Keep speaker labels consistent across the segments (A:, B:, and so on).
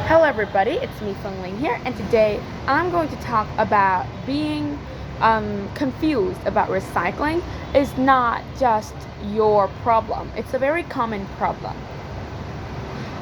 A: Hello, everybody. It's me, Feng Ling here, and today I'm going to talk about being confused about recycling is not just your problem. It's a very common problem.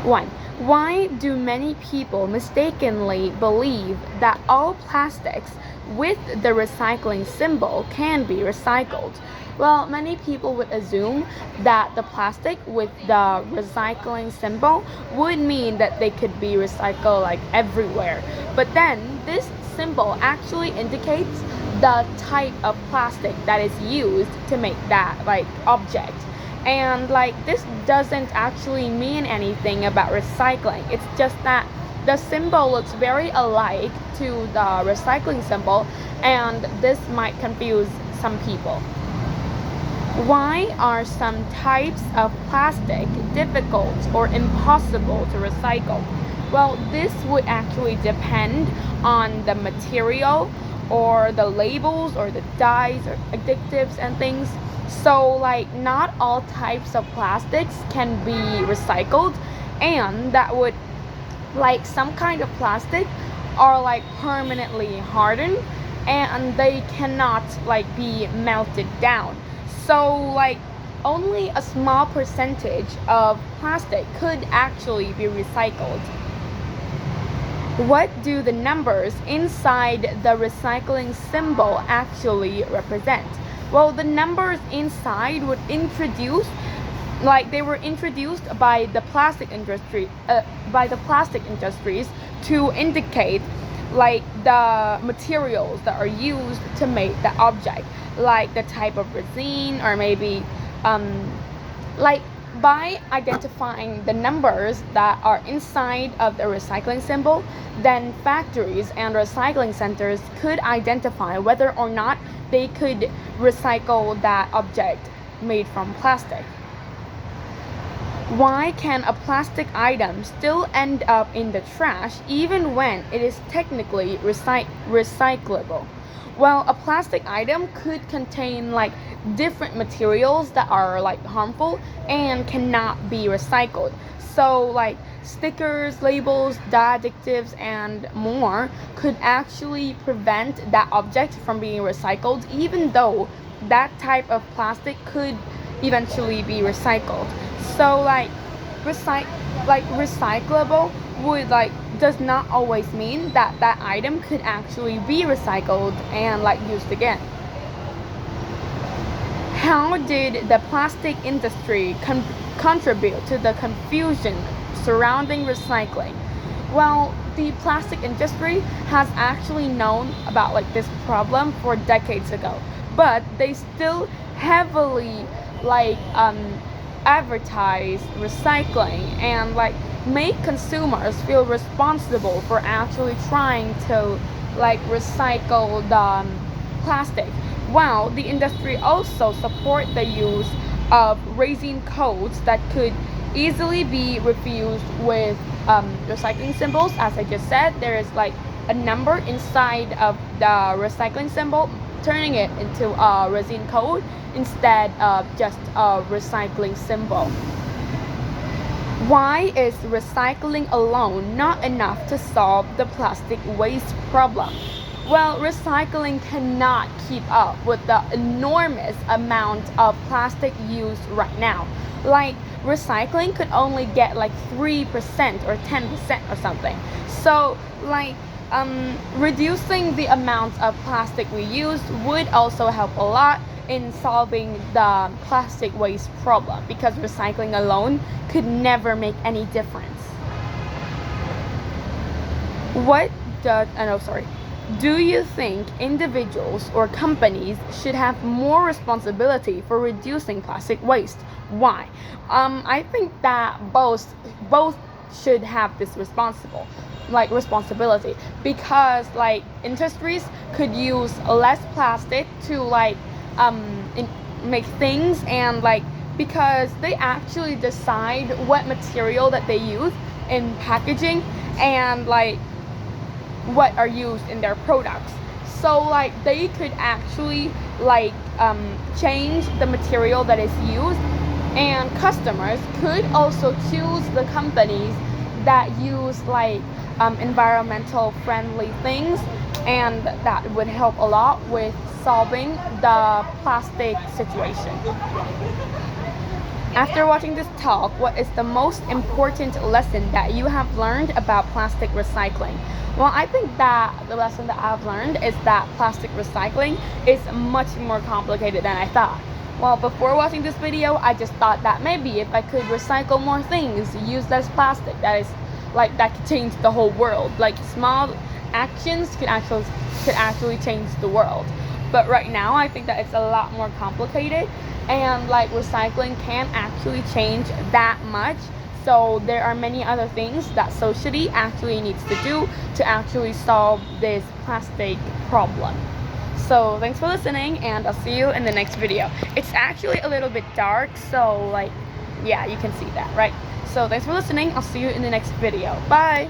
A: 1. Why do many people mistakenly believe that all plastics with the recycling symbol can be recycled? Well, many people would assume that the plastic with the recycling symbol would mean that they could be recycled like everywhere. But then this symbol actually indicates the type of plastic that is used to make that object. And this doesn't actually mean anything about recycling. It's just that the symbol looks very alike to the recycling symbol, and this might confuse some people. Why are some types of plastic difficult or impossible to recycle? Well, this would actually depend on the material or the labels or the dyes or additives and things. So not all types of plastics can be recycled, and that would some kind of plastic are permanently hardened and they cannot be melted down. So only a small percentage of plastic could actually be recycled. What do the numbers inside the recycling symbol actually represent? Well, the numbers inside would introduce they were introduced by the plastic industries to indicate the materials that are used to make the object, like the type of resin, or maybe by identifying the numbers that are inside of the recycling symbol, then factories and recycling centers could identify whether or not they could recycle that object made from plastic. Why can a plastic item still end up in the trash even when it is technically recyclable? Well, a plastic item could contain different materials that are harmful and cannot be recycled. So stickers, labels, dye additives, and more could actually prevent that object from being recycled, even though that type of plastic could eventually be recycled. So recyclable would does not always mean that that item could actually be recycled and used again. How did the plastic industry contribute to the confusion surrounding recycling? Well, the plastic industry has actually known about this problem for decades ago, but they still heavily advertise recycling and make consumers feel responsible for actually trying to recycle the plastic. While the industry also support the use of resin codes that could easily be refused with recycling symbols. As I just said, there is a number inside of the recycling symbol, turning it into a resin code instead of just a recycling symbol. Why is recycling alone not enough to solve the plastic waste problem? Well, recycling cannot keep up with the enormous amount of plastic used right now. Recycling could only get 3% or 10% or something. So reducing the amount of plastic we use would also help a lot in solving the plastic waste problem, because recycling alone could never make any difference. Do you think individuals or companies should have more responsibility for reducing plastic waste? Why? I think that both should have this responsibility, because industries could use less plastic to make things, and because they actually decide what material that they use in packaging and what are used in their products. So they could actually change the material that is used, and customers could also choose the companies that use like environmental friendly things, and that would help a lot with solving the plastic situation. After watching this talk, what is the most important lesson that you have learned about plastic recycling? Well, I think that the lesson that I've learned is that plastic recycling is much more complicated than I thought. Well, before watching this video, I just thought that maybe if I could recycle more things, use less plastic, that could change the whole world. Like small actions could actually change the world. But right now, I think that it's a lot more complicated, and like recycling can't actually change that much. So there are many other things that society actually needs to do to actually solve this plastic problem. So thanks for listening, and I'll see you in the next video. It's actually a little bit dark, so like, yeah, you can see that, right? So thanks for listening. I'll see you in the next video. Bye.